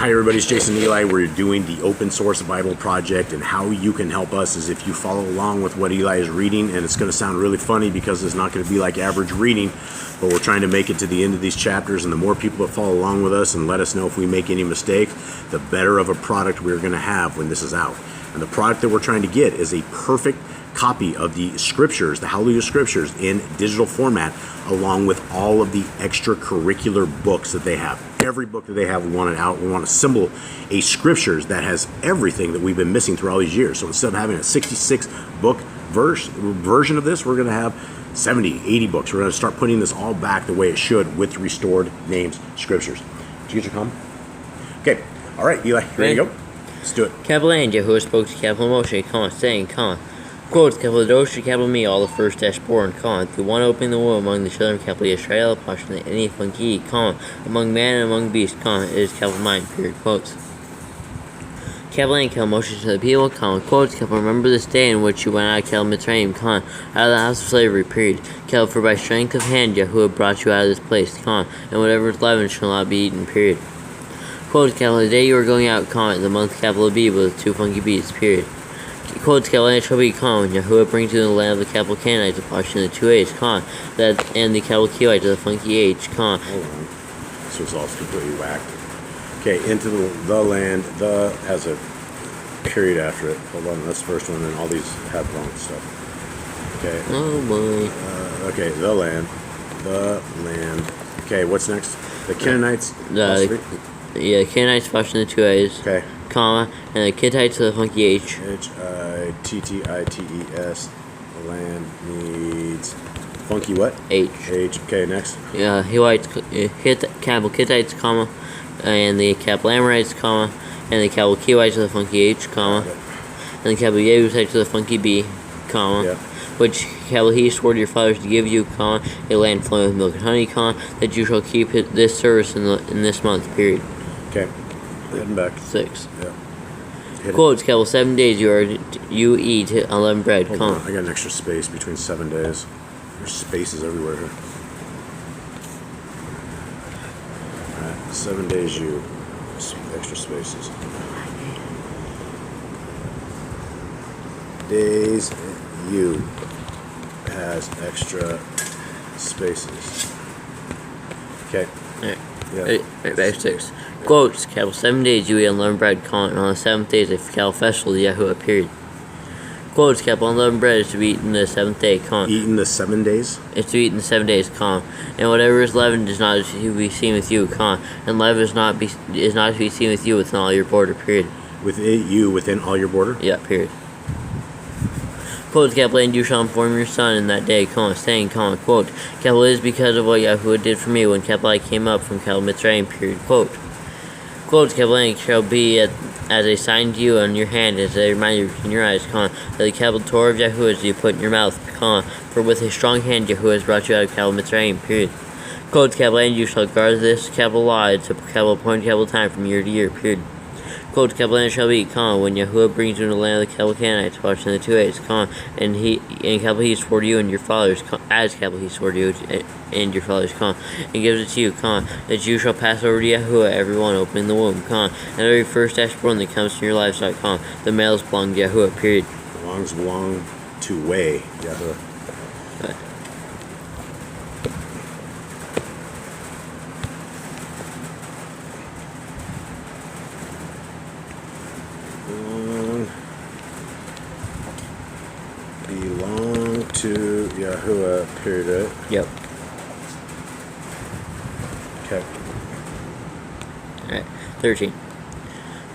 Hi everybody, it's Jason and Eli. We're doing the open source Bible project, and how you can help us is if you follow along with what Eli is reading. And it's going to sound really funny because it's not going to be like average reading, but we're trying to make it to the end of these chapters, and the more people that follow along with us and let us know if we make any mistakes, the better of a product we're going to have when this is out. And the product that we're trying to get is a perfect copy of the scriptures, the Hallelujah scriptures, in digital format, along with all of the extracurricular books that they have. Every book that they have, we want it out. We want to assemble a scriptures that has everything that we've been missing through all these years. So instead of having a 66 book version of this, we're going to have 70, 80 books. We're going to start putting this all back the way it should with restored names, scriptures. Did you get your comment? Okay. All right, Eli, you ready to go? Let's do it. Capital A, Yahuwah spoke to capital Moshe, saying, quote, capital Dosh, capital Me, all the first born, the one opening the womb among the children of capital Yisrael, Pashan, any funky, among man and among beast, it is capital mine, period, quotes. Capital A, capital Moshe to the people, quotes, capital remember this day in which you went out of capital Mitzrayim, out of the house of slavery, period. Capital for by strength of hand, Yahuwah brought you out of this place, and whatever is leavened shall not be eaten, period. Quotes, capital the day you are going out, the month capital B with two funky beasts, period. Quotes, capital A shall be when Yahuwah brings you in the land of the capital Canaanites, the Pashan, the 2 H's, that and the capital Kiwite to the funky H, Hold on. This was all completely whacked. Okay, into the land, the has a period after it. Hold on, that's the first one, and all these have wrong stuff. Okay. Oh boy. Okay, the land. Okay, what's next? The Canaanites. Yeah, Canaanites, Pashan, the 2 A's. Okay. And the Kittites to the funky H. Hittites. The land needs funky what? H. Okay, next. Yeah, capital Kittites, and the capital Amorites, and the capital Kiwites to the funky H, and the capital Yebusites to the funky B, which capital He swore to your fathers to give you, a land flowing with milk and honey, that you shall keep this service in this month, period. Okay. Heading back. 6. Yeah. Quotes, capital 7 days you eat unleavened bread. Hold on, I got an extra space between 7 days. There's spaces everywhere here. Alright, 7 days you. Extra spaces. Days you has extra spaces. Okay. Alright. Yeah. Right, back 6. Quotes, capital 7 days you eat unleavened bread, and on the 7th day is a capital festival, the Yahuwah, period. Quotes, capital unleavened bread is to be eaten the 7th day, Eaten the 7 days? It's to be eaten the 7 days, and whatever is leavened is not to be seen with you, and leaven is not to be seen with you within all your border, period. Within all your border? Yeah, period. Quote, capital, and you shall inform your son in that day, saying, quote, capital is because of what Yahuwah did for me when capital I came up from capital Mitzrayim, period, quote. Quote, capital A shall be as a sign to you on your hand, as a reminder in your eyes, that the capital Torah of Yahuwah is you put in your mouth, for with a strong hand Yahuwah has brought you out of capital Mitzrayim, period. Quote, capital A, and you shall guard this capital law, it's a capital appointed capital time from year to year, period. Quote, capital N shall be, when Yahuwah brings you into the land of the capital Canaanites, watching the 2 A's, and capital He swore to you and your fathers, as capital He swore to you and your fathers, and gives it to you, that you shall pass over to Yahuwah, every one opening the womb, and every first firstborn that comes from your livestock, the males belong to Yahuwah, period. Belong to Yahuwah. Right. Belong to Yahuwah, period. Yep. Okay. Alright, 13.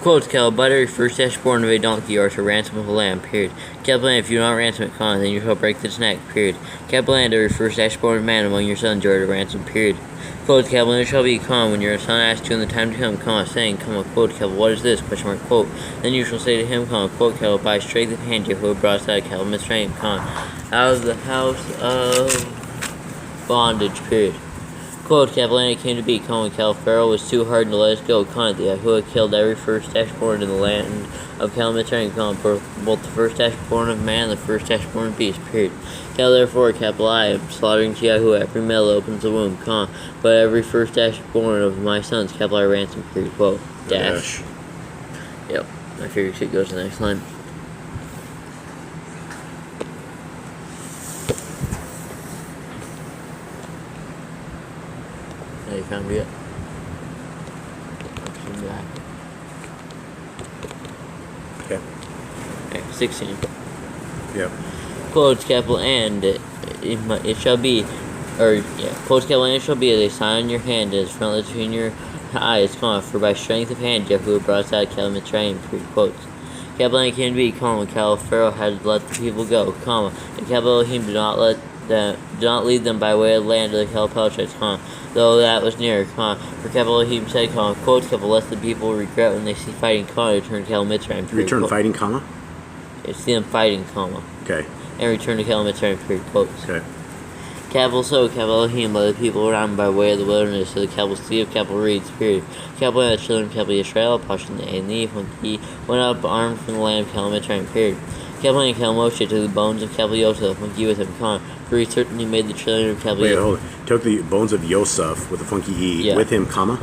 Quotes, capital but every first born of a donkey are to ransom of a lamb, period. Capital if you do not ransom it, then you shall break its neck, period. Capital every first born of man among your sons you are to ransom, period. Quote, capital it shall be, when your son asks you in the time to come, saying, quote, capital what is this, question mark, quote. Then you shall say to him, quote, capital by strength of hand Yahuwah brought us out of capital Mitzrayim, out of the house of bondage, period. Quote, Capellan came to be, when Pharaoh was too hard to let us go, the Yahuwah killed every firstborn in the land of Mitzrayim, both the firstborn of man and the firstborn of beast, period. Therefore, I am slaughtering to Yahuwah every male that opens the womb, but every firstborn of my sons, I ransom, period. Quote, dash. Yep, my favorite shit goes to the next line. You found it. Okay. Okay, 16. Yep. Quotes, capital, and it shall be, quotes, capital, and it shall be as a sign on your hand, as frontlet between your eyes, for by strength of hand Yahuwah brought us out of Mitzrayim, quotes. Capital, and it can be, when Pharaoh had let the people go, and capital Elohim did not lead them by way of the land of the Pelishites, though that was near, for capital Elohim said, quotes, capital, lest the people regret when they see fighting, return to Mitzrayim. Return fighting, comma? It's them fighting, Okay. And return to Mitzrayim, quotes. Okay. Capital so, capital Elohim, led the people around by way of the wilderness to the capital sea of capital reeds, period. Capital and the children of capital Israel, Pashan and the when he went up armed from the land of Mitzrayim, period. Capital and Moshe took the bones of capital Yosef, when he with him, for he certainly made the children of capital. Wait, hold on. Took the bones of Yosef with a funky E with him, comma?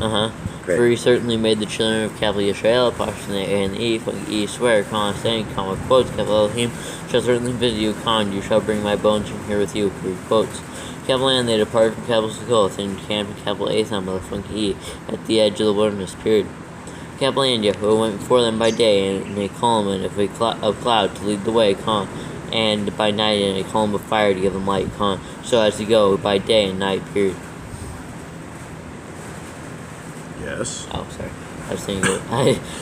Okay. For he certainly made the children of capital Israel, Pashan and the funky E swear, saying, quotes, capital Elohim shall certainly visit you, you shall bring my bones from here with you, period, quotes. Capital and they departed from capital Succoth and encamped in capital Atham with a funky E at the edge of the wilderness, period. Capital and Yahuwah went before them by day in a column and of cloud to lead the way, and by night in a column of fire to give them light, so as to go by day and night, period. Yes. Oh, sorry. I was thinking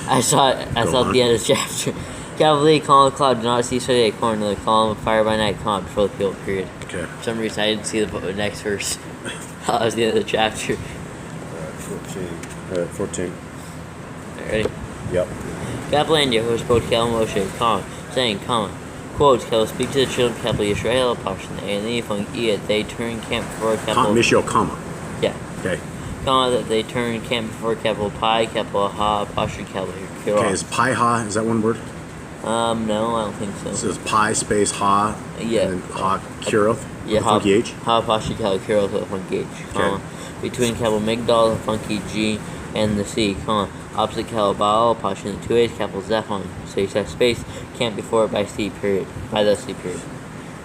I saw it. I saw at the end of the chapter. Capital column of cloud, do not cease by day, according to the column of fire by night, before the people, period. Okay. For some reason, I didn't see the next verse. That was the end of the chapter. 14. 14. Ready? Yep. Capital and Yahuwah spoke to Moshe, saying, quotes, speak to the children of capital Israel, Pashan, and the funky they turn camp before capital. Mishio, comma. Yeah. Okay. That they turn camp before capital Pi, capital Ha, Pashan, capital Kira. Okay, is Pi Ha, is that one word? No, I don't think so. This is Pi space Ha. Yeah. And then Ha Kiroth. Yeah, Ha, funky H. Ha, Pashan, capital Kira with a funky H. Okay. Between capital Migdal, the funky G, and the C, opposite capital Baal, Pashan, the 2 A's, capital Zephon. So you have space, camp before it by C, period. By the C, period.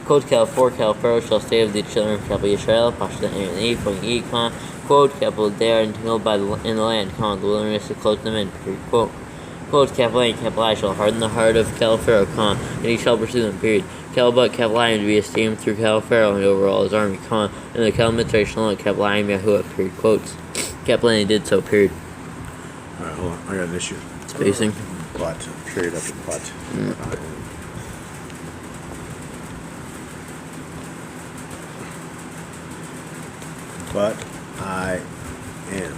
Quote, capital 4, capital Pharaoh shall stay with the children of capital Israel, Pashan, and E, funky E, quote, capital they are entangled in the land, the wilderness to close them in, period. Quote, capital A and capital I shall harden the heart of capital Pharaoh, and he shall pursue them, period. Capital but capital I am to be esteemed through capital Pharaoh and over all his army, and the capital Mitzrayim shall know capital I am Yahuwah, period. Quotes. Capital A did so, period. Alright, hold on. I got an issue. Spacing. But. Period after but. But I am.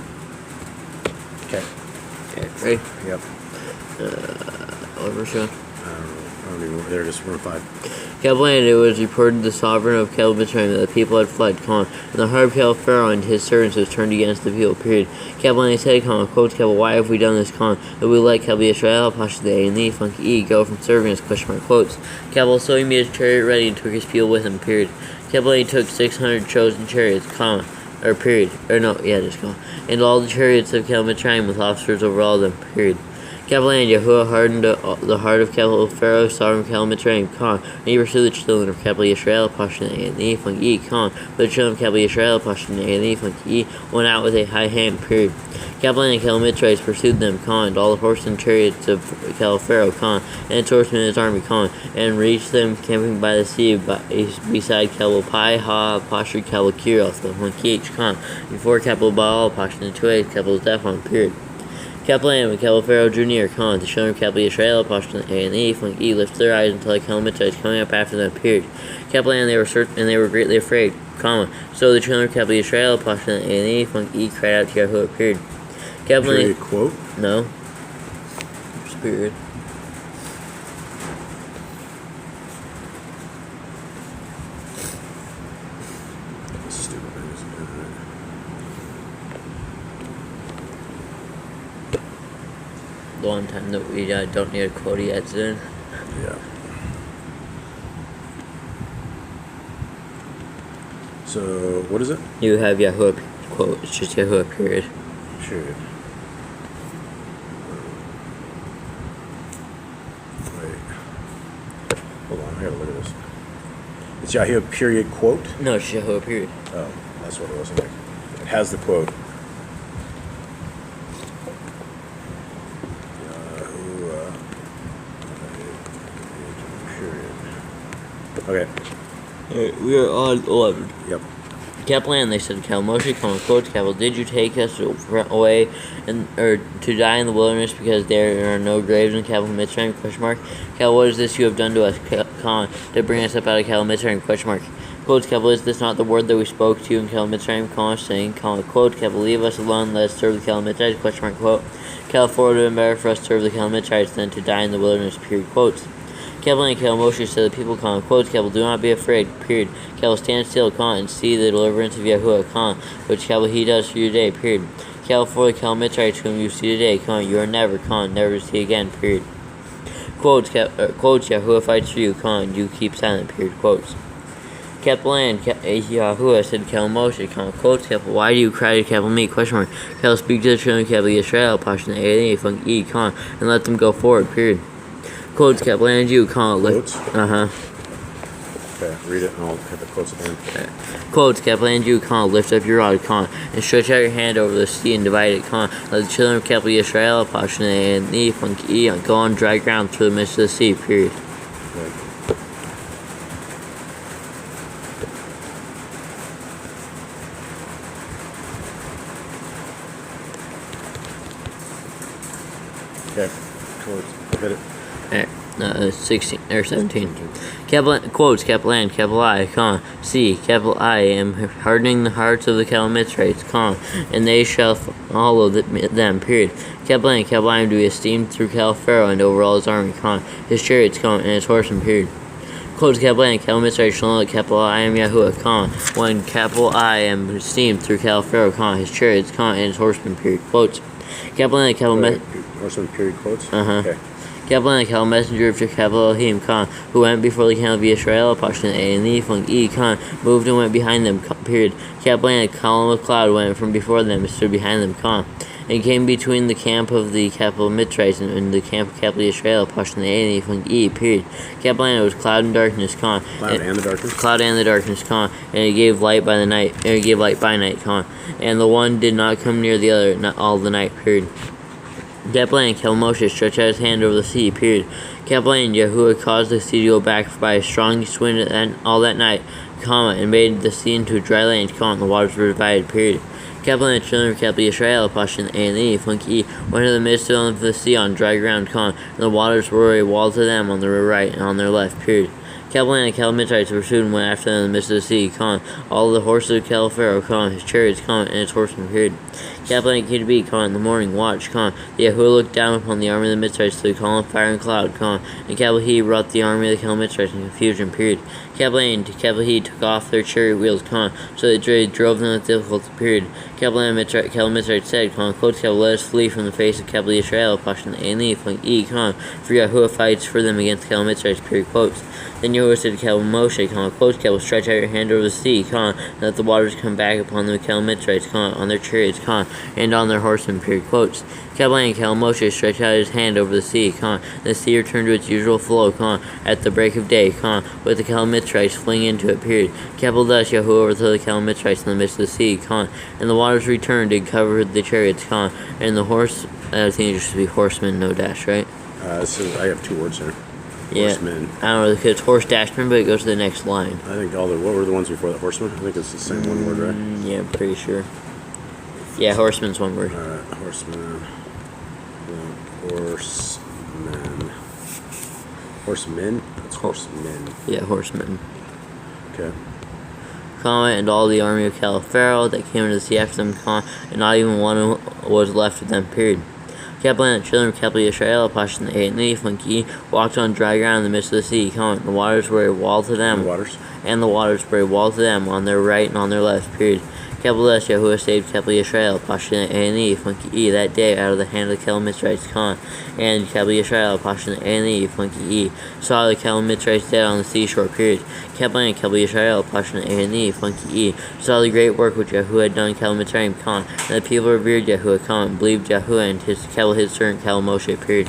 Okay. Okay, ready? Yep. Over show. I don't even. There it is. We're in 5. Capital and it was reported the sovereign of capital Mitzrayim that the people had fled, and the heart of capital Pharaoh and his servants was turned against the people, period. Capital and said, quotes, capital, why have we done this, that we let capital Israel, Pasha, the A, and the funky E, go from serving us, quotes. Capital, so he made his chariot ready and took his people with him, period. Capital, he took 600 chosen chariots, period. And all the chariots of capital Mitzrayim with officers over all of them, period. Capital and Yahuwah hardened the heart of capital Pharaoh, sovereign capital Mitzrayim, and he pursued the children of capital Israel, Pashan, and the funky E, but the children of capital Israel, Pashan, and the funky E, went out with a high hand, period. Capital and capital Mitzrayim pursued them, and all the horses and chariots of capital Pharaoh, and its horsemen and his army, and reached them camping by the sea beside capital Pi, Ha, Pasha, capital Kiroth, the funky H, before capital Baal, Pashan, the 2 A's, capital Zephon, period. Capital and when capital Pharaoh drew near, the children of capital Israel, Pashan, A, and E, funky E, lifted their eyes until the capital Mitzrayim coming up after them, period. Capital and they were greatly afraid, so the children of capital Israel, Pashan, A, and E, funky E, cried out to Yahuwah, period. Capital Period, quote? No. Just period. the one time that we don't need a quote yet, then. Yeah. So, what is it? You have Yahuwah quote. It's just Yahuwah period. Period. Wait. Hold on, I gotta look at this. It's Yahuwah period quote? No, it's Yahuwah period. Oh, that's what it was. Like, it has the quote. Yahuwah period. Okay. Alright, we are on 11. Yep. Kaplan, they said, Cal Moshe, quotes, Cal, did you take us away or to die in the wilderness because there are no graves in Cal Mitzrayim, question mark? Cal, what is this you have done to us, Cal, to bring us up out of Cal Mitzrayim, question mark? Quotes, Cal, is this not the word that we spoke to you in Cal Mitzrayim, Cal, saying, Cal, quote, Cal, leave us alone, let us serve the Cal Mitzrayim, question mark, quote. Cal, for it would have been better for us to serve the Cal Mitzrayim than to die in the wilderness, period, quotes. Kel and Kel Moshe said the people, quotes, Kel, do not be afraid, period. Kel, stand still, and see the deliverance of Yahuwah, which Kel, he does for you today, period. Kel, for the Kel Mitzrayim whom you see today, you are never, never to see again, period. Quotes, Yahuwah fights for you, you keep silent, period, quotes. Kaplan, Yahuwah said, Kel Moshe, quotes, Kel, why do you cry to Kel me, question mark. Kel, speak to the children of Kel Yisrael, Pashan, and let them go forward, period. Quotes, Kaplan, you, Quotes? Uh-huh. Okay, read it and I'll hit the quotes again. Okay. Quotes, Kaplan, you, lift up your rod, and stretch out your hand over the sea and divide it, let the children of Kel Yisrael, Pashan, and go on dry ground through the midst of the sea, period. Okay, quotes, hit it. 16 or 17. Quotes, Kaplan, capital I, see, capital I am hardening the hearts of the Calamitrites, and they shall follow them, period. Kaplan, capital I am to be esteemed through Pharaoh and over all his army, his chariots, and his horsemen, period. Quotes, Kaplan, Calamitrites shall know that capital I am Yahuwah, when capital I am esteemed through Pharaoh, his chariots, and his horsemen, period. Quotes, Kaplan, Horsemen, period, quotes? Uh-huh. Kaplan, Cal, messenger of capital Elohim, who went before the camp of Israel, Pashan, and moved and went behind them, period. Kaplan, a column of cloud went from before them and stood behind them, and came between the camp of the capital Mitrites and the camp of capital Israel, Pashan, and period. Kaplan, it was cloud and darkness, Cloud and the darkness? Cloud and the darkness, and it gave light by the night, and it gave light by night, and the one did not come near the other, not all the night, period. Kaplan, Kel Moshe stretched out his hand over the sea, period. Kaplan, Yahuwah caused the sea to go back by a strong east wind all that night, and made the sea into a dry land, and the waters were divided, period. Kaplan, the children of Capital Israel, Pashan, and went into the midst of the sea on dry ground, and the waters were a wall to them on their right and on their left, period. Kaplan and Calamitrites pursued and went after them in the midst of the sea, all the horses of Pharaoh, his chariots, and his horsemen, period. Kaplan came to be, in the morning watch, the Yahuwah looked down upon the army of the Mitzrites through column of fire and cloud, and Kaplan brought the army of the Calamitrites in confusion, period. Kaplan took off their chariot wheels, so that they drove them with difficulty, period. Kaplan and Calamitrites said, quotes, let us flee from the face of Capital Israel, Pashan, and for Yahuwah fights for them against the Calamitrites, period, quotes. Then Yahuwah said to Moshe, quotes, stretch out your hand over the sea, and let the waters come back upon the Calamitrites, on their chariots, and on their horsemen, period, quotes. Kaplan and Moshe stretched out his hand over the sea, the sea returned to its usual flow, at the break of day, with the Calamitrites fleeing into it, period. Kaplan thus Yahuwah overthrew the Calamitrites in the midst of the sea, and the waters returned and covered the chariots, and the horse, I think it should be horsemen, no dash, right? So I have two words there. Yeah, horsemen. I don't know if it's horse dashman, but it goes to the next line. I think what were the ones before the horsemen? I think it's the same one word, right? Yeah, I'm pretty sure. Yeah, horseman's one word. Horsemen. Horsemen. Horsemen? It's horsemen. Yeah, horsemen. Okay. And all the army of Pharaoh that came into the sea after them, and not even one was left of them, period. Kaplan, the children of Capital Israel, Pashan, and walked on dry ground in the midst of the sea, and the waters were a wall to them. The waters? And the waters were a wall to them on their right and on their left, period. Capital S, Yahuwah saved capital Yisrael, Pashton A&E, Funky E, that day out of the hand of the Capital Mitzrites Khan, and capital Yisrael, Pashton A&E, Funky E, saw the Capital Mitzrites dead on the seashore, period. Capital N, Capital Yisrael, Pashton A&E, Funky E, saw the great work which Yahuwah had done in Capital Mitzrayim Khan, and the people revered Yahuwah Khan, and believed Yahuwah and his servant Capital Moshe, period.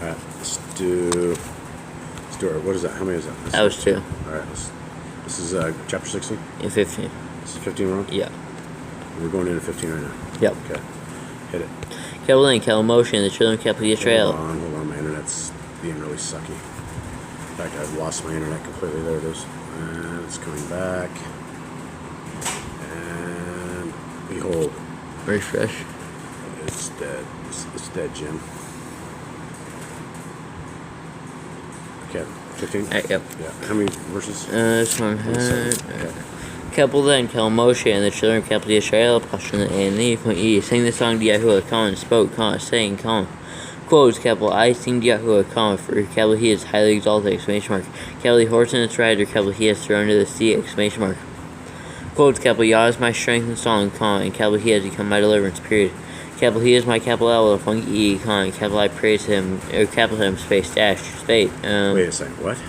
Alright, let's do it. What is that? How many is that? That was 2. Alright, this is chapter 16? And 15. This is 15 wrong? Yeah. We're going into 15 right now. Yep. Okay. Hit it. Capital N, Capital Moshe, and the children of Capital Yisrael. Hold on, my internet's being really sucky. In fact, I've lost my internet completely. There it is. And it's coming back. And behold. Refresh. It's dead. It's dead, Jim. Okay, 15? Yep. Yeah. How many verses? This one had... Okay. Capital then, Capital Moshe, and the children of Capital Yisrael, Pashton A&E, from E, sang the song to Yahuwah, Khan, and spoke, Khan, saying, Khan. Quotes, capital I sing to Yahuwah, Khan, for capital He is highly exalted, exclamation mark. Capital horse and its rider, capital He has thrown into the sea, exclamation mark. Quotes, capital Yah is my strength and song, Khan, and capital He has become my deliverance, period. Capital He is my capital L, funky E, Khan, capital I praise Him, or capital Him, space, dash, space. Wait a second, what?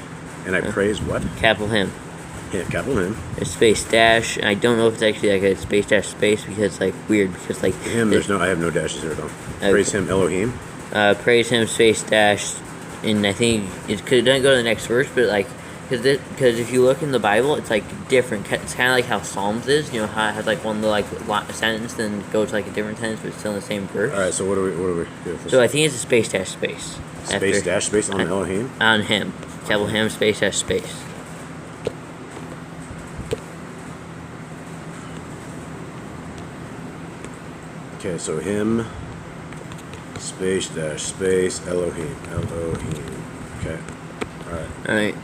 And I praise what? Capital Him. Yeah, capital Him. It's space dash. I don't know if it's actually like a space dash space because it's like weird because like Him, I have no dashes here at all. Okay. Praise Him, Elohim. Praise Him, space dash, and I think it doesn't go to the next verse, but like because if you look in the Bible, it's like different. It's kind of like how Psalms is. You know how it has like one like sentence, then go to like a different sentence, but it's still in the same verse. All right, so what do we do with this? So I think it's a space dash space. Space dash space on Elohim. On Him, capital Him, space dash space. Okay, so Him, space dash space Elohim. Okay. Alright.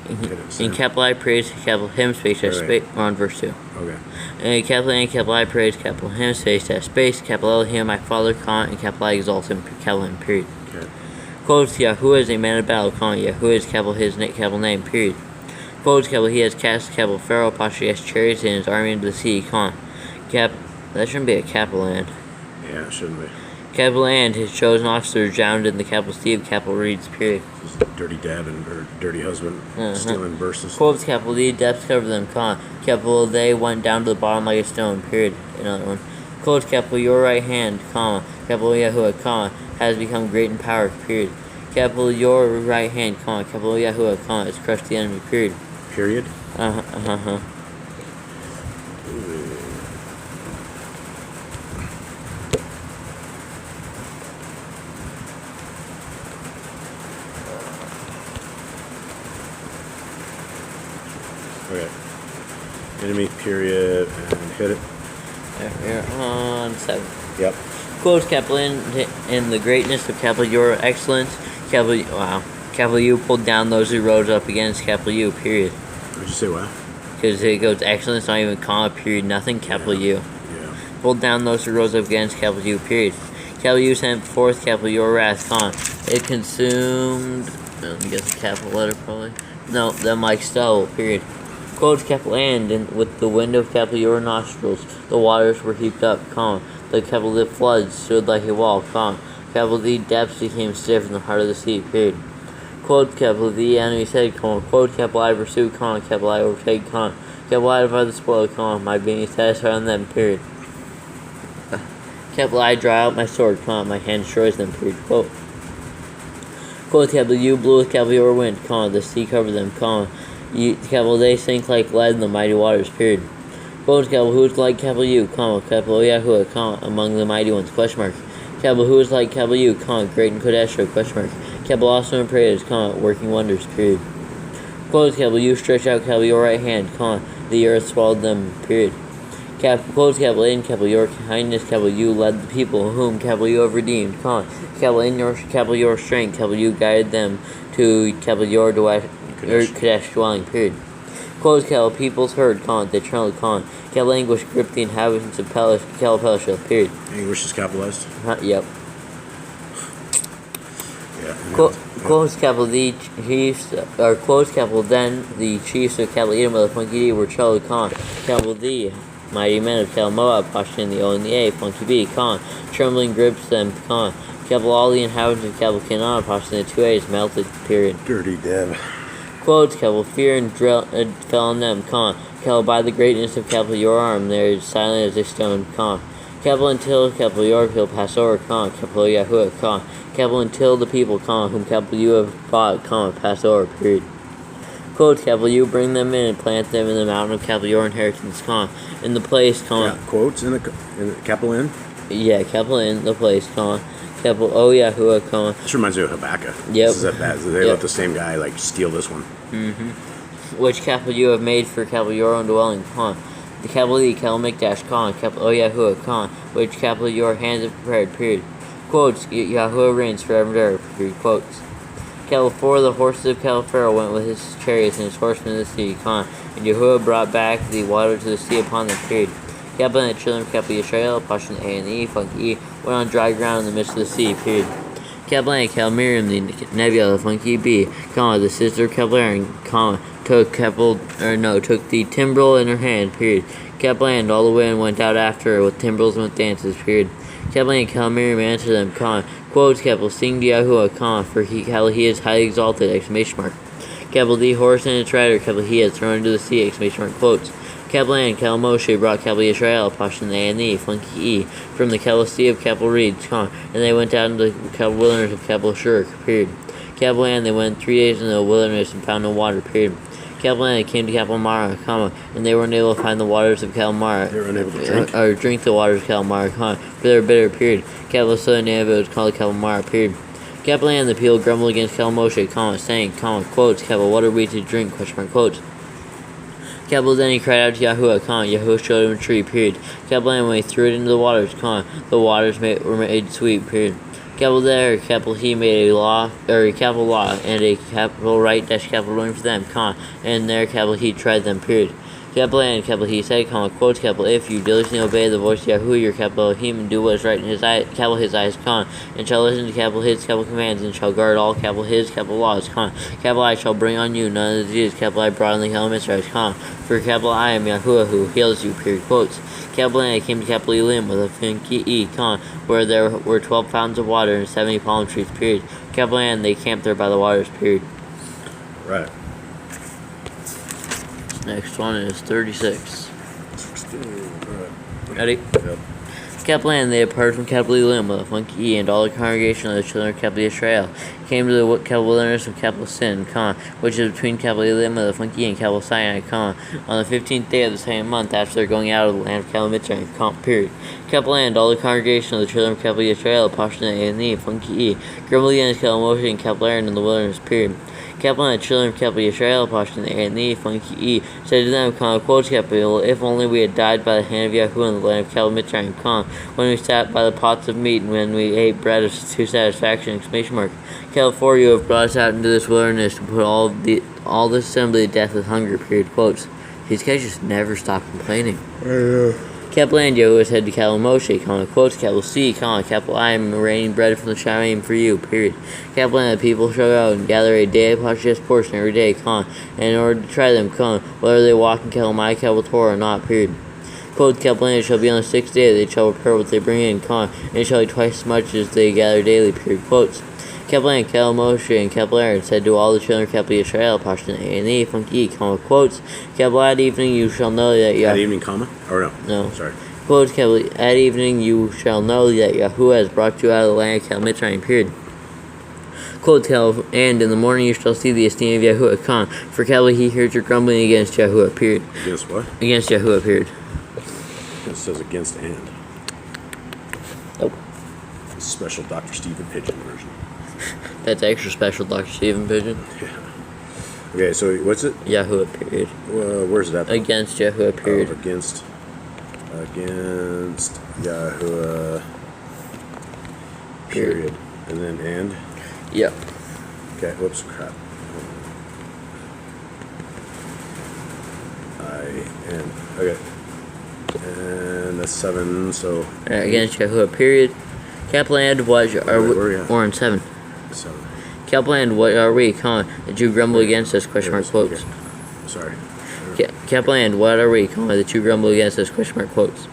In capital I praise, capital Him, space dash space. We're on verse 2. Okay. And capital N, capital I praise, capital Him, space dash space, capital Elohim, my Father, Khan, and capital I exalt Him, capital Him, period. Okay. Quotes, Yahuwah is a man of battle, Khan, Yahuwah is capital His capital name, period. Quotes, capital He has cast capital Pharaoh, Pasha has chariots and his army into the sea, Khan. That shouldn't be a capital and. Yeah, it shouldn't be. Capital and his chosen officers drowned in the capital sea of capital reads, period. Dirty dad or dirty husband stealing verses. Quotes, capital D, depths cover them, Khan. Capital they went down to the bottom like a stone, period. Another one. Quotes, capital your right hand, comma. Capital Yahuwah, comma, has become great in power, period. Capital your right hand, comma. Capital Yahuwah, comma, has crushed the enemy, period. Period? Okay. Enemy, period, and hit it. We're on 7. Yep. Quotes, capital in the greatness of capital your excellence, capital U pulled down those who rose up against capital U, period. Did you say what? Because it goes excellence, not even comma, period, nothing, capital U. Yeah. Pulled down those who rose up against capital U, period. Capital U sent forth capital your wrath, con. It consumed, I guess a capital letter probably. No, them like stubble, period. Quotes, capital and with the wind of capital your nostrils, the waters were heaped up, comma. The capital the floods stood like a wall, comma. Capital the depths became stiff in the heart of the sea, period. Quote, capital the enemy said, comma. Quote, capital I pursue, comma. Capital I overtake, comma. Capital I divide the spoil, comma. My being satisfied on them, period. Capital I draw out my sword, comma. My hand destroys them, period. Quote. Quote, capital U blew with capital your wind, comma. The sea covered them, comma. Capital they sink like lead in the mighty waters, period. Quote, capital who is like capital U, comma. Capital Yahuwah, comma. Among the mighty ones, question mark. Capital who is like capital U, comma. Great in Kodesh, question mark. Capital awesome in praise, comma. Working wonders, period. Quote, capital you stretch out capital your right hand, comma. The earth swallowed them, period. Quote, capital in capital your kindness, capital you led the people whom capital you have redeemed, comma. Capital in your capital your strength, capital you guided them to capital your Kadesh dwelling, period. Quote, capital peoples heard, comma. They trembled, comma. Capital anguish gripped the inhabitants of capital Palestine, period. Anguish is capitalized? Yep. Yeah. Quotes, capital the chiefs, or quotes, capital then the chiefs of capital Edom of the funky were troubled, comma. Capital the mighty men of Cal Moab, Pashin the O and the A, Funky B, Khan, trembling grips them, Khan. Keppel all the inhabitants of Keppel Canaan, Pashin the 2 A's, melted, period. Dirty Dev. Quotes, Keppel, fear and fell on them, Khan. Keppel, by the greatness of Keppel, your arm, they are silent as a stone, Khan. Keppel until Keppel, your he'll pass over, Khan. Keppel, Yahuwah, Khan. Keppel until the people, Khan, whom Keppel you have fought, Khan, pass over, period. Quotes, Keppel, you bring them in and plant them in the mountain of Keppel, your inheritance, Khan. In the place, Khan. Yeah, quotes in the Keppel in. Yeah, Keppel in the place, Khan. Keppel, oh Yahuwah, Khan. This reminds me of Habakkuk. Yep. This is bad. They let the same guy like steal this one. Which Keppel you have made for Keppel your own dwelling, Khan. The Keppel the Keppel Mikdash, Khan. Keppel, oh Yahuwah, Khan. Which Keppel your hands have prepared, period. Quotes, Yahuwah reigns forever and ever, period. Quotes. Keppel, for the horses of Keppel Pharaoh went with his chariots and his horsemen to the sea, Khan. And Yahuwah brought back the water to the sea upon them, period. Keppel and the children of Keppel Yisrael, Pashin A and the E, Funky E, went on dry ground in the midst of the sea, period. Keppel and Keppel Miriam, the Nebula, Funky B, comma, the sister of Keppel Aaron, comma, took the timbrel in her hand, period. Keppel and all the women went out after her with timbrels and with dances, period. Keppel and Keppel Miriam answered them, comma, quotes, Keppel, sing to Yahuwah, comma, for he is highly exalted, exclamation mark. Keppel the horse and its rider, Keppel he has thrown into the sea, exclamation mark, quotes. Keppel and Keppel Moshe brought Keppel Yisrael, Pashin A and E, Funky E, from the Keppel Sea of Keppel Reeds, and they went out into the Keppel wilderness of Keppel Shur, period. Keppel and they went 3 days in the wilderness and found no water, period. Keppel and they came to Keppel Mara, and they were unable to find the waters of Keppel Mara. They were unable to drink? Or drink the waters of Keppel Mara, for they were bitter, period. Keppel saw the name of it was called Keppel Mara, period. Keppel and the people grumbled against Keppel Moshe, saying, quotes, Keppel, what are we to drink, question mark, quotes. Keppel then he cried out to Yahuwah, Yahuwah showed him a tree, period. Keppel and when he threw it into the waters, the waters were made sweet, period. Keppel there, Keppel he made a law, or a Keppel law, and a Keppel right dash Keppel ruling for them, and there Keppel he tried them, period. Keppel and Keppel he said, quotes, Keppel, if you diligently obey the voice of Yahuwah your Keppel Elohim and do what is right in his eye, Keppel his eyes, and shall listen to Keppel his Keppel commands, and shall guard all Keppel his Keppel laws, Keppel I shall bring on you none of the diseases Keppel I brought on the Keppel Mitzrayim, for Keppel I am Yahuwah who heals you, period. Quotes. Keppel and I came to Keppel Elim with a Funky E, where there were 12 fountains of water and 70 palm trees, period. Keppel and they camped there by the waters, period. Right. Next one is 36. 16. Right. Ready? Yep. Keppel and they departed from Keppel Elim with a Funky E, and all the congregation of the children of Keppel Yisrael came to the Keppel wilderness of Keppel Sin, which is between Keppel Elim with a Funky E and Keppel Sinai, on the 15th day of the same month after their going out of the land of Keppel Mitzrayim, period. Keppel and all the congregation of the children of Keppel Yisrael, Pashin A and E, Funky E, grumbled against Keppel Moshe and Keppel Aaron in the wilderness, period. Keppel and the children of Keppel Yisrael, Pashin A and E, Funky E, said to them, quotes, Keppel, if only we had died by the hand of Yahuwah in the land of Keppel Mitzrayim, when we sat by the pots of meat and when we ate bread to satisfaction, exclamation mark. Keppel, for you have brought us out into this wilderness to put all the assembly to death with hunger, period. Quotes. These guys just never stop complaining. Keppel and Yahuwah said to Keppel Moshe, quotes, Keppel, see, Keppel, I am raining bread from the Shamayim for you, period. Keppel and the people shall go and gather a day portion every day, and in order to try them, whether they walk in Keppel my Keppel Torah or not, period. Quote, Keppel and it shall be on the 6th day they shall prepare what they bring in, and it shall be twice as much as they gather daily, period. Quotes. Keppel and Keppel Moshe and Keppel Aaron said to all the children of Keppel Yisrael, Pashin A and E, Funky E, quotes, Keppel, at evening you shall know that At evening, or no? No. Sorry. Quotes, Keppel, at evening you shall know that Yahuwah has brought you out of the land of Keppel Mitzrayim, period. Quote, Keppel, and in the morning you shall see the esteem of Yahuwah, for Keppel he hears your grumbling against Yahuwah, period. Against what? Against Yahuwah, period. It says against and. Nope. Special Dr. Stephen Pigeon version. That's extra special Dr. Stephen Pigeon. Yeah. Okay, so what's it? Yahuwah, period. Where's it at? Against Yahuwah, period. Against Yahuwah, period. And then and? Yep. Okay, whoops, crap. Okay. And that's 7, so... Alright, against Yahuwah, period. Keppel and what are we? We're on 7. 7. Keppel and what are we? That you grumble against us? Question mark quotes. Okay. Sorry. Kaplan, what are we? The two grumble against us, question mark, quotes.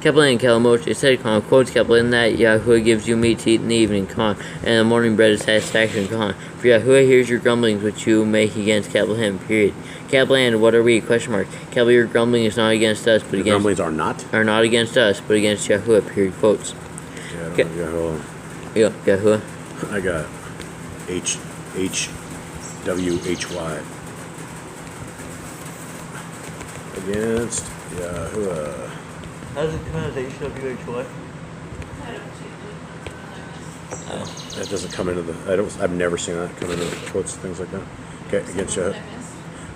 Kaplan and Kalamosha said, quotes Kaplan, that Yahuwah gives you meat to eat in the evening, and the morning bread is satisfaction, for Yahuwah hears your grumblings which you make against Kaplan, period. Kaplan, what are we? Question mark. Kaplan, your grumbling is not against us, but against... grumblings are not against us, but against Yahuwah, period, quotes. Yeah, I don't know, Yahuwah. Yeah, Yahuwah. I got HWHY. Against Yahuwah. How does it come out as HWHY? That doesn't come into the. I've never seen that come into the quotes, things like that. Okay, against Yahuwah.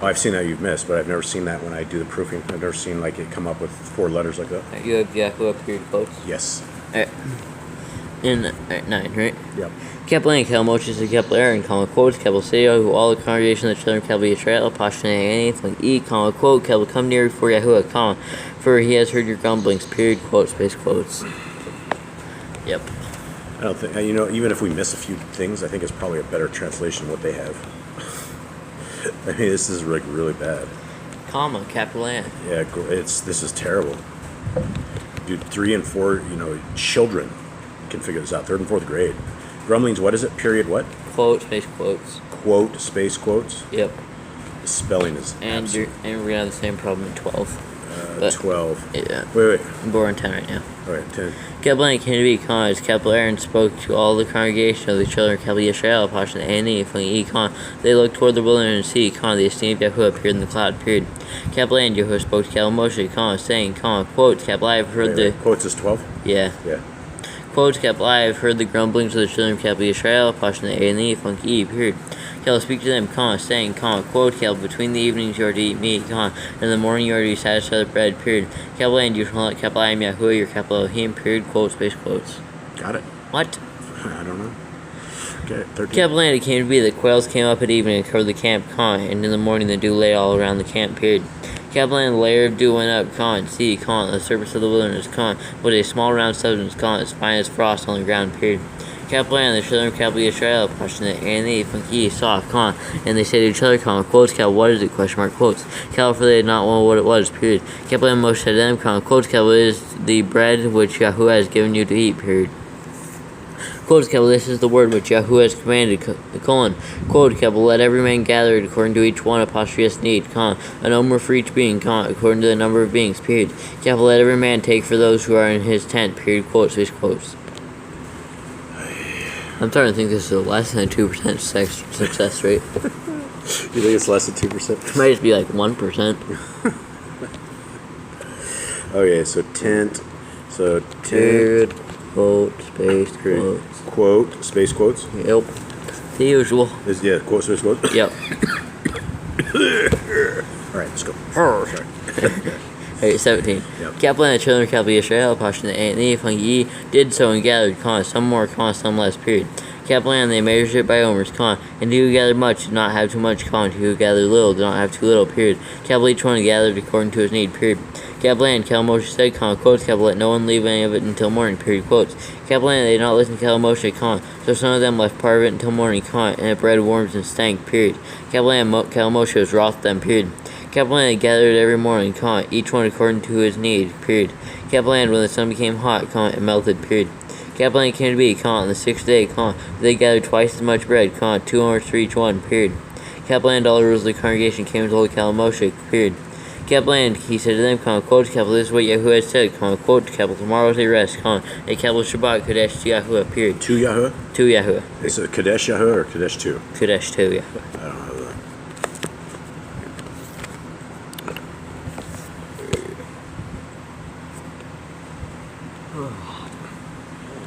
Oh, I've seen that you've missed, but I've never seen that when I do the proofing. I've never seen like it come up with 4 letters like that. You have Yahuwah, period, quotes. Yes. Alright. In 9, right? Yep. Kaplan and Kalmoshe is the Kaplan and comma quotes Kabel Seo, who all the congregation of the children of Kabel Yisrael, Pashtan anything E, comma quote, Kabel come near before Yahuwah, comma, for he has heard your grumblings, period, quote, space quotes. Yep. I don't think, even if we miss a few things, I think it's probably a better translation of what they have. I mean, this is like really bad. Comma, Kaplan. Yeah, this is terrible. Dude, 3 and 4, children can figure this out. 3rd and 4th grade. Grumblings, what is it? Period, what? Quote, space quotes. Quote, space quotes? Yep. The spelling is and we're gonna have the same problem in 12. 12. Yeah. Wait. We're on 10 right now. Alright, 10. Kaplan came to be as Kaplan spoke to all the congregation of the children of Kabel Yisrael, Pashtan Ani, from the Econ. They looked toward the wilderness and sea, the esteemed Yahuwah appeared in the cloud, period. Kaplan, Yahuwah spoke to Kalamoshe, saying, quote, Kaplan, I've heard the... Quotes is 12? Yeah. Yeah. Quote, Kaplan, I've heard the grumblings of the children of Kabel Yisrael, Pashtan Ani, from the E, period. Kel speak to them, saying, quote, Kel, between the evenings you are to eat meat, and in the morning you are to be satisfied with bread, period. Kel, and you shall not Kel, I am Yahuwah, your Kel Elohim, period, quote, space quotes. Got it. What? I don't know. Okay, 13. Kel, it came to be that quails came up at evening and covered the camp, and in the morning the dew lay all around the camp, period. Kel, the layer of dew went up, see, the surface of the wilderness, with a small round substance, as fine as frost on the ground, period. Kaplan, the children of Kabel Yisrael, Pashtan Ani, Funky, saw, and they said to each other, quotes, Kel, what is it, question mark, quotes. Kel, for they did not know what it was, period. Kaplan Moshe said to them, quotes, Kel, it is the bread which Yahuwah has given you to eat, period. Quotes, Kel, this is the word which Yahuwah has commanded, quote, Kel, let every man gather it according to each one apostrophe need, a number for each being, according to the number of beings, period. Kel, let every man take for those who are in his tent, period, quotes, these quotes. I'm starting to think this is a less than 2% success rate. You think it's less than 2%? It might just be like 1%. Okay, so tent. So tent. Period, quote, space, quotes. Quote, space quotes? Yep. The usual. Quote, space quotes? Yep. Alright, let's go. Sorry. Alright, 17. Yep. Kaplan and the children of Kabel Yisrael, Pashtan Ani, Fungi, did so and gathered, some more, some less, period. Kaplan, they measured it by omers, and he who gathered much did not have too much, he who gathered little did not have too little, period. Kaplan, each one gathered according to his need, period. Kaplan, Kalamoshe said, quotes, Kaplan, let no one leave any of it until morning, period, quotes. Kaplan, they did not listen to Kalamoshe, so some of them left part of it until morning, and it bred worms and stank, period. Kaplan, Kalamoshe was wroth with them, period. Kaplan, they gathered every morning, each one according to his need, period. Kaplan, when the sun became hot, it melted, period. Kaplan came to be, on the 6th day, they gathered twice as much bread, 2 hours for each one, period. Kaplan, all the rules of the congregation came and told Kalamoshe, period. Kaplan, he said to them, quote, Kaplan, this is what Yahuwah has said, quote, Kaplan, tomorrow is a rest, a Kaplan Shabbat, Kadesh to Yahuwah, period. To Yahuwah? To Yahuwah. Is it Kadesh Yahuwah or Kadesh 2? Kadesh to Yahuwah. I don't know that.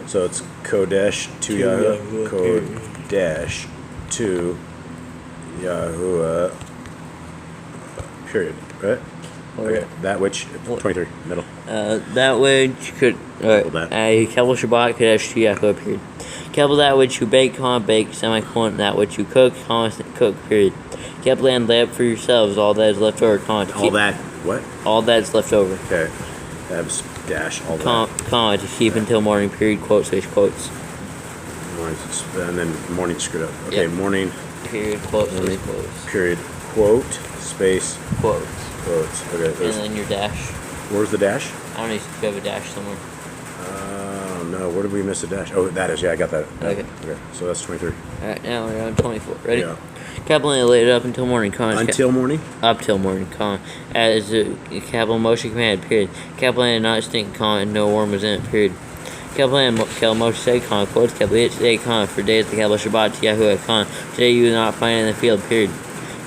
So it's Kodesh to Yahuwah, Kodesh to Yahuwah, period, right? Okay, that which, 23, middle. That which could, Kabel Shabbat, Kadesh to Yahuwah, period. Kabel, that which you bake, semicolon, that which you cook, cook, period. Kaplan, lay up for yourselves all that is left over, All that, what? All that's left over. Okay, that's dash, all that. To keep until morning, period, quotes, space, quotes. And then morning screwed up. Okay, Yep. morning, Period, quotes, space, quotes. period, quote, space, Quotes. Quotes. Okay. And then your dash. Where's the dash? I don't know if you have a dash somewhere. No. Where did we miss a dash? Oh, that is. Yeah, I got that. Okay. So that's 23. Alright, now we're on 24. Ready? Yeah. Capital Land laid up until morning. Until morning? Up till morning. As the capital motion command. Period. Capital Land did not stink. And no worm was in it. Period. Capital Land Moshe said. Quotes. Capital It today. For days the capital Shabbat to Yahweh. Today you will not find it in the field. Period.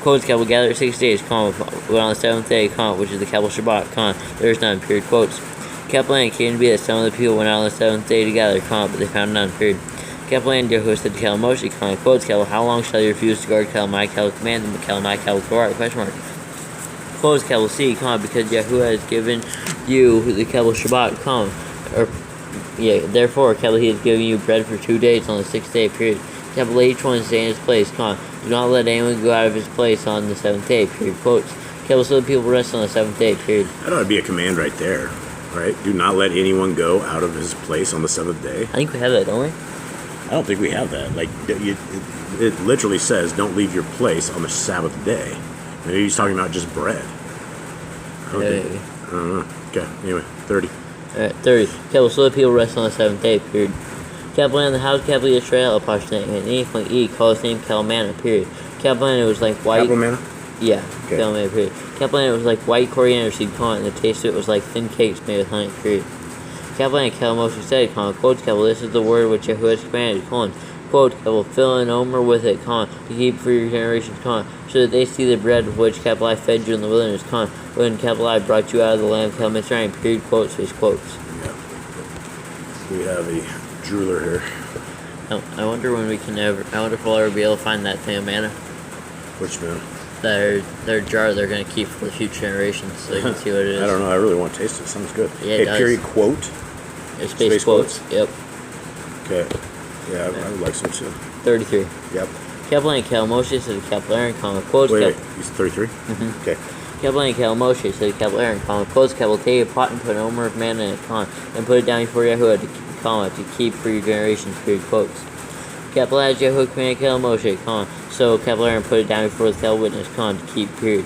Quotes. Capital gather 6 days. But on the seventh day. Which is the capital Shabbat. There is none. Period. Quotes. Capital Land came to be that some of the people went out on the seventh day to gather. But they found none. Period. Capital Land Yahuwah said to Cal Moshe, quotes, Cal, how long shall you refuse to guard Cal my Cal command and Cal my Cal guard? Question mark. Quotes, Cal see, because Yahuwah has given you the Cal Shabbat, therefore, Cal he has given you bread for 2 days on the 6th day period. Cal let each one stay in his place, do not let anyone go out of his place on the 7th day period. Quotes, Cal so the people rest on the 7th day period. That ought to be a command right there, right? Do not let anyone go out of his place on the 7th day. I think we have that, don't we? I don't think we have that. Like, it literally says, don't leave your place on the Sabbath day. Maybe he's talking about just bread. I don't know. Okay, anyway, 30. Alright, 30. Capital so the people rest on the 7th day, period. Capital Land, the house, capital Israel, Pashne, and anything E, call his name Calmana, period. Capital Land, it was like white. Capital Manna? Yeah, okay. Calmana, period. Capital Land, it was like white coriander seed, and the taste of it was like thin cakes made with honey, period. Capital and Cal Moshe said, quotes, Capital, this is the word which Yahuwah has commanded, quote, Capital, fill an omer with it, to keep for your generations, so that they see the bread of which, Capital, I fed you in the wilderness, when, Capital, I brought you out of the land of Cal Mitzrayim, period, quotes, face quotes. Yeah. We have a drooler here. I wonder when we can I wonder if we'll ever be able to find that thing of manna. Which manna? Their jar they're going to keep for the future generations, so they can see what it is. I don't know, I really want to taste it, sounds good. Yeah, hey, period, quote? It's space quotes. Yep. Okay. Yeah, I would like some too. 33. Yep. Capital and Cal Moshe said to Capital Aaron, quotes. Wait, you said 33? Mm-hmm. Okay. Capital and Cal Moshe said to Capital Aaron, quotes, Capital, take a pot and put an omer of manna in it, and put it down before Yahuwah to keep for your generations, period, quotes. Capital as Yahuwah commanded Cal Moshe, so Capital Aaron put it down before the Cal witness, to keep, period.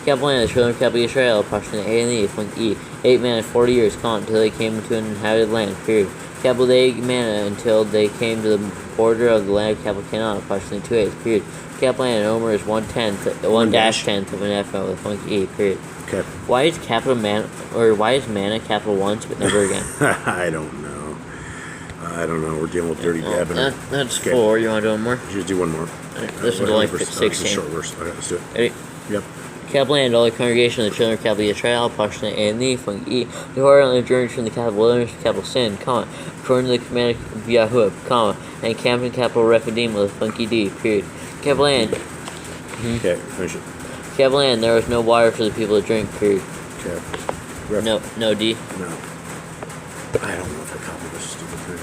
Capital and the children of Capital Israel, approximately A and E, 8 manna 40 years, until they came to an inhabited land, period. Capital they ate manna until they came to the border of the land of Capital Canaan, approximately 2 8, period. Capital and omer is 1/10 of an ephah with E, period. Okay. Why is capital man, or why is manna capital once but never again? I don't know. We're dealing with dirty Gavin. That's okay. 4. You want to do one more? Just do one more. Right, this one's only 16. It's a short verse. Okay, let's do it. Ready? Yep. Capital and all the congregation of the children of Capital Israel, approximately A and E, the who are on the journey from the capital wilderness to capital sin, according to the command of Yahuwah, and camped in capital Rephidim with a funky D, period. Capital and. Okay, finish it. Capital and there was no water for the people to drink, period. Okay. No D. No. I don't know if I copied this stupid thing.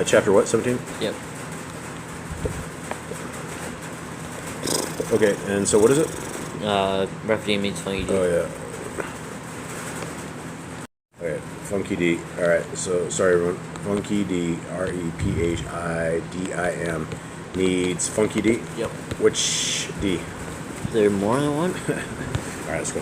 Chapter what? 17? Yep. Okay, and so what is it? Rephidim means funky D. Oh, yeah. Okay, Funky D. Alright, so, sorry everyone. Funky D, Rephidim, needs Funky D? Yep. Which D? Is there more than one? Alright, let's go.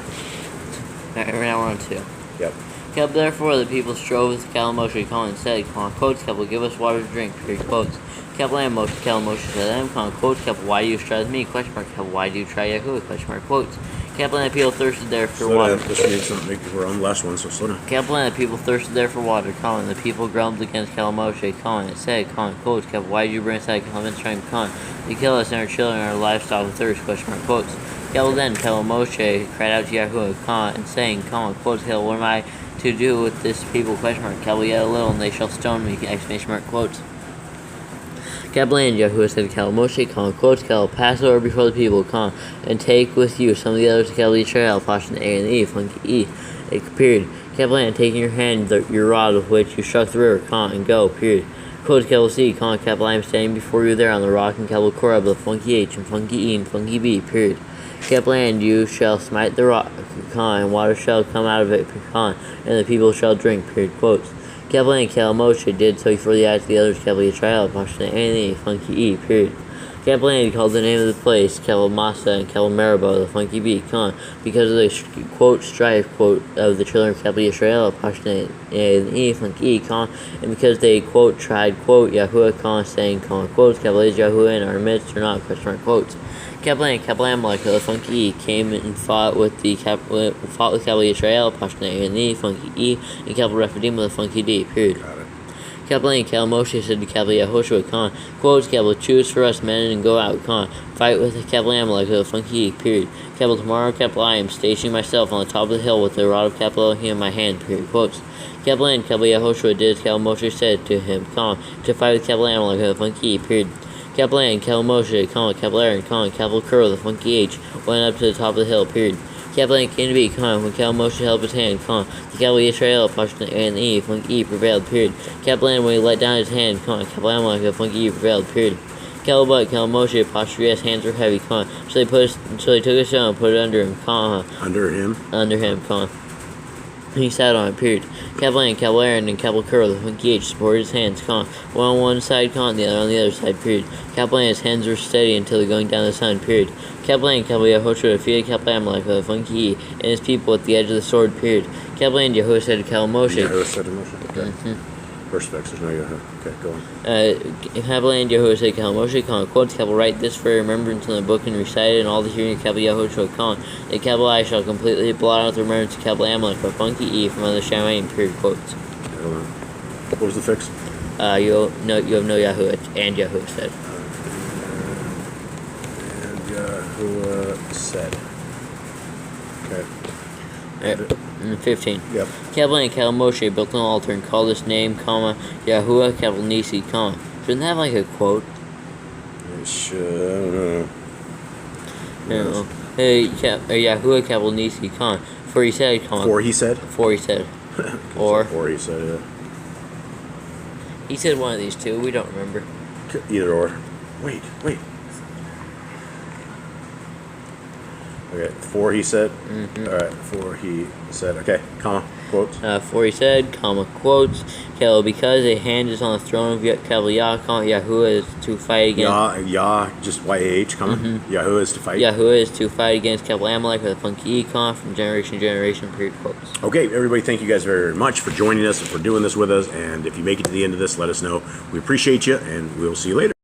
Right now we're on 2. Yep. Kept therefore the people strove with Cal Moshe, and said, quotes, Keppel, give us water to drink, period, quotes. Keppel and Cal Moshe said to them, quotes, Keppel, why do you strive with me, question mark, Keppel, why do you try Yahuwah, question mark, quotes. Keppel and the people thirsted there for water. This needs something, we're on the last one, so slow down. Keppel and the people thirsted there for water, and the people grumbled against Cal Moshe, and said, quotes, Keppel, why did you bring us out of Cal Mitzrayim, to kill us and our children and our livestock with thirst, question mark, quotes. Keppel then, Cal Moshe cried out to Yahuwah, and saying, quotes, Keppel, what am I to do with this people, question mark, Keppel, yet a little, and they shall stone me, exclamation mark, quotes. Keppel and Yahuwah said to Cal Moshe, quotes, Keppel, pass over before the people, and take with you some of the others of Cal Israel, Pashon A and E, funky E, period. Keppel and taking your hand, your rod with which you struck the river, and go, period. Quotes, Keppel C, Keppel, I am standing before you there on the rock, and Keppel Korah, the funky H, and funky E, and funky B, period. Keppel and you shall smite the rock, and water shall come out of it, and the people shall drink, period, quotes. Kepler Kel Moshe did so before the eyes of the others. Kepler Yisrael, Pashna Anthony, Funky E, period. Kepler called the name of the place Kevel Masa and Kevel Marabo, the Funky Bee, because of the quote strife quote of the children of Kevel Yisrael, Pashna and E, Funky E, and because they quote tried quote Yahuwah saying quotes Kevel is Yahuwah in our midst or not question mark quotes. Kepler and Amalek, the Funky E, came and fought with Kevel Yisrael, Pashna and E, Funky E, and Kevel Rephidim with the Funky D, period. Kepler and Kel Moshe said to Kepler Yahushua quotes Kepler, choose for us men and go out, fight with Kepler Amalek of the Funky E, period. Kepler, tomorrow Kepler I am stationing myself on the top of the hill with the rod of Kepler Elohim in my hand, period. Quotes. Kepler and Kepler Yahushua did as Kel Moshe said to him, to fight with Kepler Amalek of the Funky E, period. Kepler and Kel Moshe, Kepler and Kepler Kuro, the Funky H, went up to the top of the hill, period. Kepler came to be, when Kel Moshe held his hand, the Kepler Yisrael, Pashna and E, Funky E, prevailed, period. Kepler, when he let down his hand, Kepler Amalek, the Funky E, prevailed, period. Kel Moshe, Pashna's hands were heavy, so they took a stone and put it under him, Under him? Under him, he sat on it, period. Kepler and Kepler Kuro, the Funky H, supported his hands, one on one side, the other on the other side, period. Kepler and his hands were steady until the going down of the sun, period. Kepler and Kepler Yahushua defeated Kepler Amalek, the Funky E, and his people at the edge of the sword, period. Kepler and Yahuwah said to Kel Moshe. Yahuwah said to Moshe, okay. First text, there's no Yahuwah. Okay, go on. Kepler and Yahuwah said to Kel Moshe, quotes Kepler, write this for remembrance in the book and recite it in all the hearing of Kepler Yahushua, that Kepler I shall completely blot out the remembrance of Kepler Amalek, the Funky E, from other Shemaim, period, quotes. Okay, hold on. What was the fix? You have no Yahuwah, and Yahuwah said. And Yahuwah said. Okay. Alright, 15. Yep. Kepler and Kel Moshe built an altar and called his name, Yahuwah Kepler Nisi, Shouldn't that have like a quote? It should, I don't know. Hey, Yahuwah Kepler Nisi, for he said, For he said? For he said. Or he said, yeah. He said one of these two, we don't remember. Either or. Wait. Okay, for he said. Alright, for he said. Okay, quotes. For he said, quotes, Kel, because a hand is on the throne of Kel, Yahuwah is to fight against. Just YAH, Yahuwah is to fight. Yahuwah is to fight against Kel Amalek with a Funky E, from generation to generation, period, quotes. Okay, everybody, thank you guys very much for joining us and for doing this with us. And if you make it to the end of this, let us know. We appreciate you, and we'll see you later.